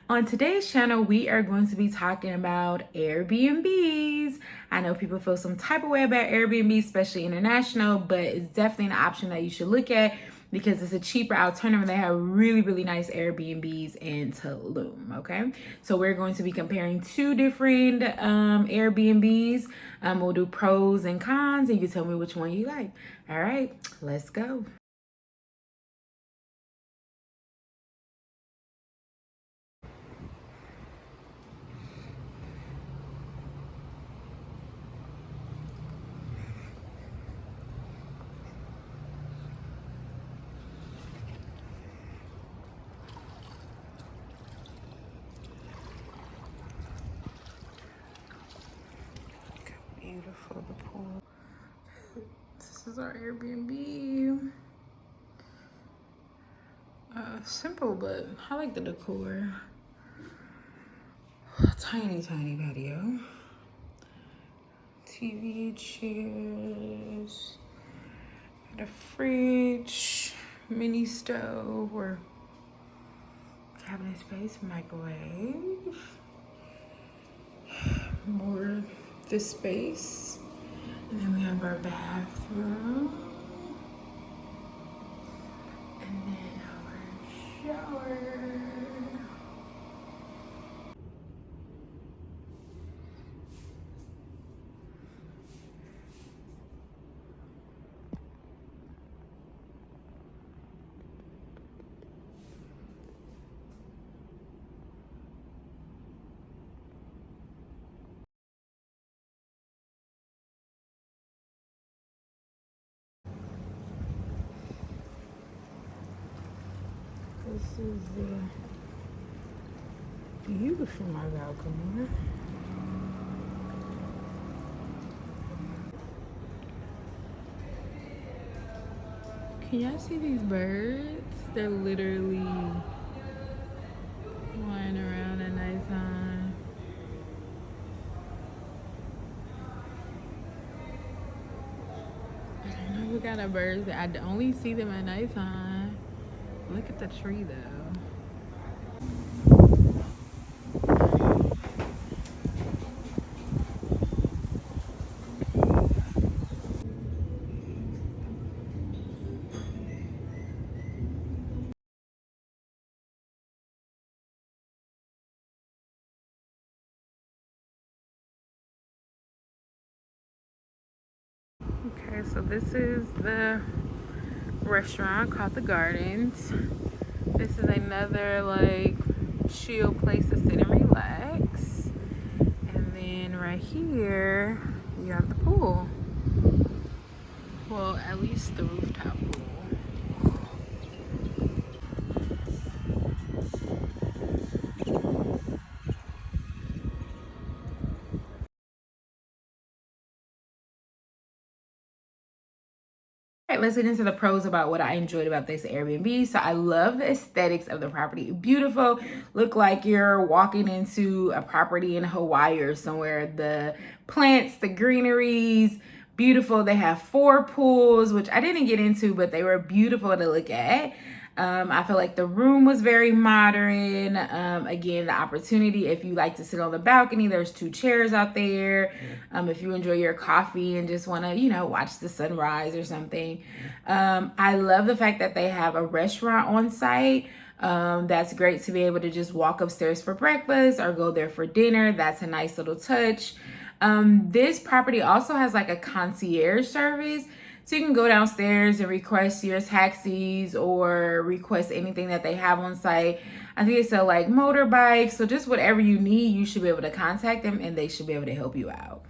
On today's channel, we are going to be talking about Airbnbs. I know people feel some type of way about Airbnb, especially international, but it's definitely an option that you should look at because it's a cheaper alternative. They have really, really nice Airbnbs in Tulum, okay? So we're going to be comparing two different Airbnbs. We'll do pros and cons, and you tell me which one you like. All right, let's go. Beautiful, the pool. This is our Airbnb. Simple, but I like the decor. Tiny patio. TV, chairs, and a fridge, mini stove or cabinet space, microwave. More this space. And then we have our bathroom. And then our shower. This is the view from my balcony. Can y'all see these birds? They're literally flying around at nighttime. I don't know who got a bird. I only see them at nighttime. Look at the tree though. Okay, so this is the restaurant called The Gardens. This is another like chill place to sit and relax. And then right here, you have the pool. Well, at least the rooftop pool. All right, let's get into the pros about what I enjoyed about this Airbnb. So I love the aesthetics of the property. Beautiful. Look like you're walking into a property in Hawaii or somewhere. The plants, the greeneries, beautiful. They have 4 pools, which I didn't get into, but they were beautiful to look at. I feel like the room was very modern. Again, the opportunity, if you like to sit on the balcony, there's 2 chairs out there. If you enjoy your coffee and just want to, watch the sunrise or something. I love the fact that they have a restaurant on site. That's great to be able to just walk upstairs for breakfast or go there for dinner. That's a nice little touch. This property also has like a concierge service. So you can go downstairs and request your taxis or request anything that they have on site. I think they sell like motorbikes. So just whatever you need, you should be able to contact them and they should be able to help you out.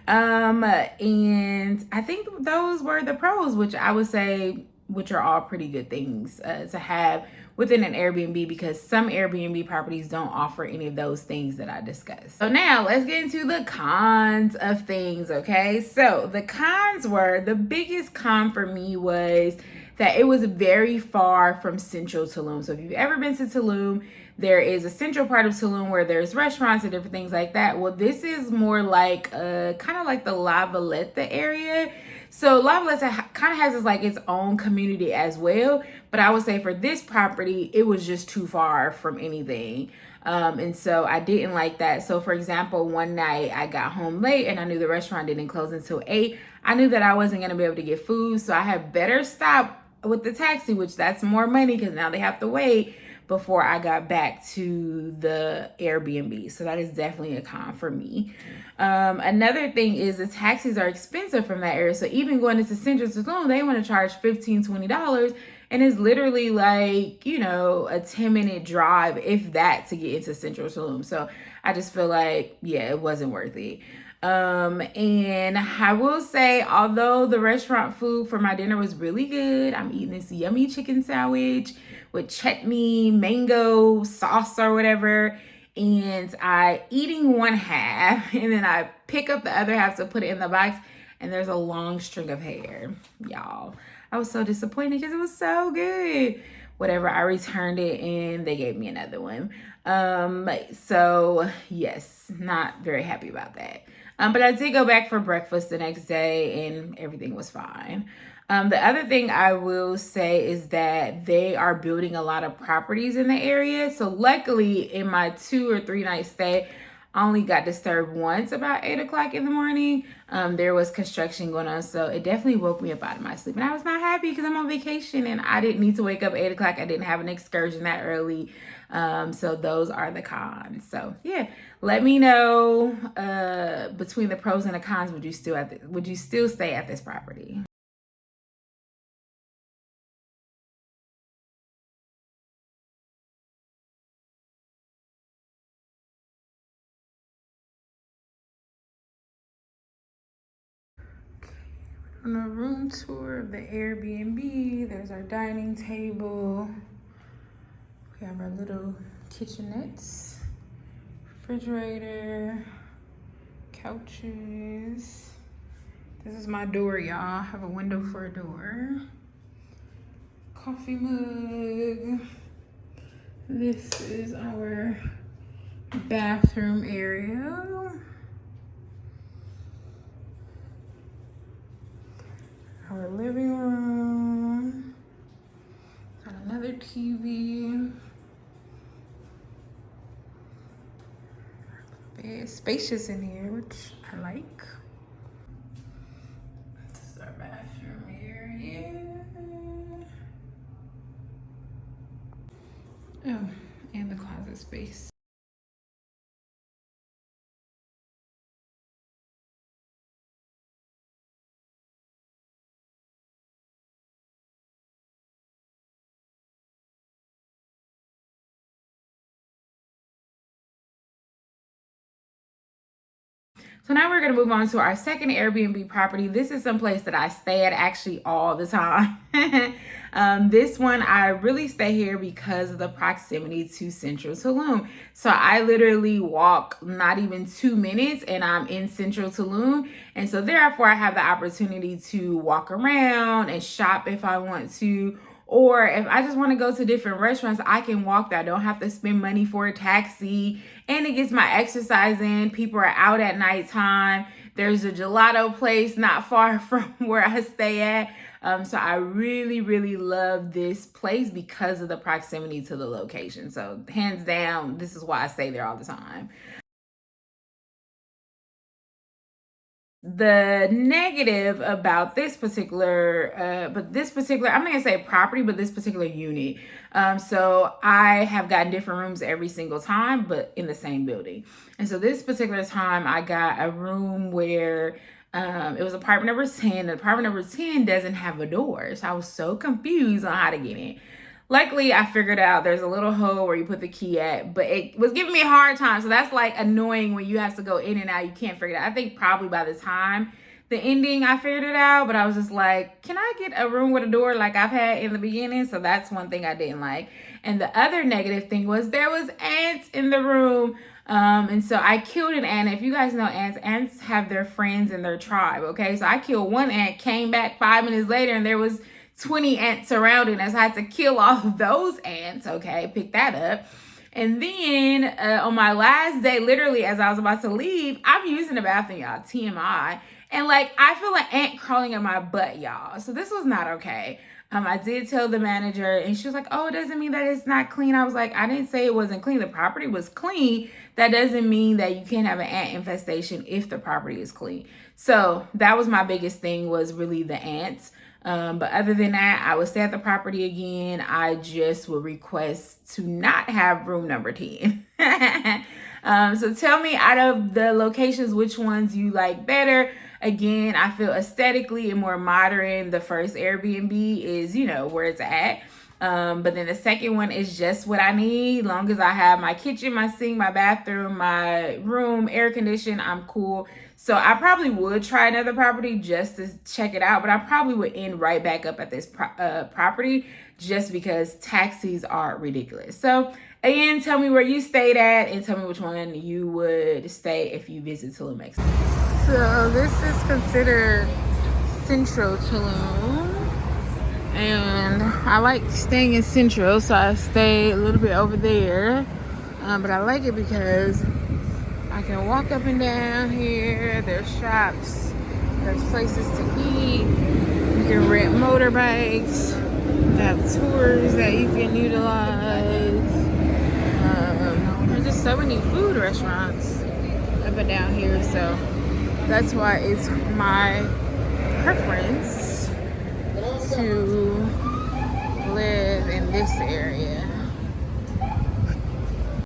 And I think those were the pros, which I would say, which are all pretty good things to have within an Airbnb, because some Airbnb properties don't offer any of those things that I discussed. So now let's get into the cons of things, okay? So the cons were, the biggest con for me was that it was very far from central Tulum. So if you've ever been to Tulum, there is a central part of Tulum where there's restaurants and different things like that. Well, this is more like kind of like the La Valletta area. So La Valeta kind of has its own community as well. But I would say for this property, it was just too far from anything. And so I didn't like that. So for example, one night I got home late and I knew the restaurant didn't close until 8. I knew that I wasn't going to be able to get food. So I had better stop with the taxi, which that's more money because now they have to wait before I got back to the Airbnb. So that is definitely a con for me. Another thing is the taxis are expensive from that area. So even going into Central Tulum, they want to charge $15, $20. And it's literally like, a 10-minute drive, if that, to get into Central Tulum. So I just feel like, yeah, it wasn't worth it. And I will say, although the restaurant food for my dinner was really good, I'm eating this yummy chicken sandwich with chutney, mango sauce or whatever. And I eating one half and then I pick up the other half to put it in the box. And there's a long string of hair, y'all. I was so disappointed because it was so good. Whatever, I returned it and they gave me another one. So yes, not very happy about that. But I did go back for breakfast the next day and everything was fine. The other thing I will say is that they are building a lot of properties in the area. So luckily in my 2 or 3 night stay, I only got disturbed once about 8 o'clock in the morning. There was construction going on, so it definitely woke me up out of my sleep. And I was not happy because I'm on vacation and I didn't need to wake up 8 o'clock. I didn't have an excursion that early. So those are the cons. So yeah, let me know between the pros and the cons, would you still stay at this property? On a room tour of the Airbnb, there's our dining table. We have our little kitchenettes, refrigerator, couches. This is my door, y'all. I have a window for a door. Coffee mug. This is our bathroom area. Our living room. Got another TV. It's spacious in here, which I like. This is our bathroom area. Oh, and the closet space. So now we're going to move on to our second Airbnb property. This is someplace that I stay at actually all the time. This one, I really stay here because of the proximity to Central Tulum. So I literally walk not even 2 minutes and I'm in Central Tulum. And so therefore I have the opportunity to walk around and shop if I want to. Or if I just want to go to different restaurants, I can walk there. I don't have to spend money for a taxi. And it gets my exercise in. People are out at nighttime. There's a gelato place not far from where I stay at. So I really, really love this place because of the proximity to the location. So hands down, this is why I stay there all the time. The negative about this particular, I'm not gonna say property, but this particular unit. So I have gotten different rooms every single time, but in the same building. And so this particular time, I got a room where it was apartment number 10. And apartment number 10 doesn't have a door, so I was so confused on how to get in. Luckily, I figured out there's a little hole where you put the key at, but it was giving me a hard time. So that's like annoying when you have to go in and out. You can't figure it out. I think probably by the time the ending, I figured it out, but I was just like, can I get a room with a door like I've had in the beginning? So that's one thing I didn't like. And the other negative thing was there was ants in the room. And so I killed an ant. If you guys know ants have their friends in their tribe, okay? So I killed one ant, came back 5 minutes later, and there was 20 ants surrounding us. I had to kill all of those ants, okay? Pick that up. And then on my last day, literally as I was about to leave, I'm using the bathroom, y'all, TMI. And like, I feel an ant crawling in my butt, y'all. So this was not okay. I did tell the manager, and she was like, oh, it doesn't mean that it's not clean. I was like, I didn't say it wasn't clean. The property was clean. That doesn't mean that you can't have an ant infestation if the property is clean. So that was my biggest thing, was really the ants. But other than that, I would stay at the property again. I just would request to not have room number 10. So tell me, out of the locations, which ones you like better. Again, I feel aesthetically and more modern, the first Airbnb is, you know, where it's at. But then the second one is just what I need. Long as I have my kitchen, my sink, my bathroom, my room, air conditioned, I'm cool. So I probably would try another property just to check it out, but I probably would end right back up at this property just because taxis are ridiculous. So again, tell me where you stayed at and tell me which one you would stay if you visit Tulum, Mexico. So this is considered Central Tulum. And I like staying in Central, so I stay a little bit over there. But I like it because I can walk up and down here. There's shops, there's places to eat. You can rent motorbikes. They have tours that you can utilize. There's just so many food restaurants up and down here, so that's why it's my preference to live in this area.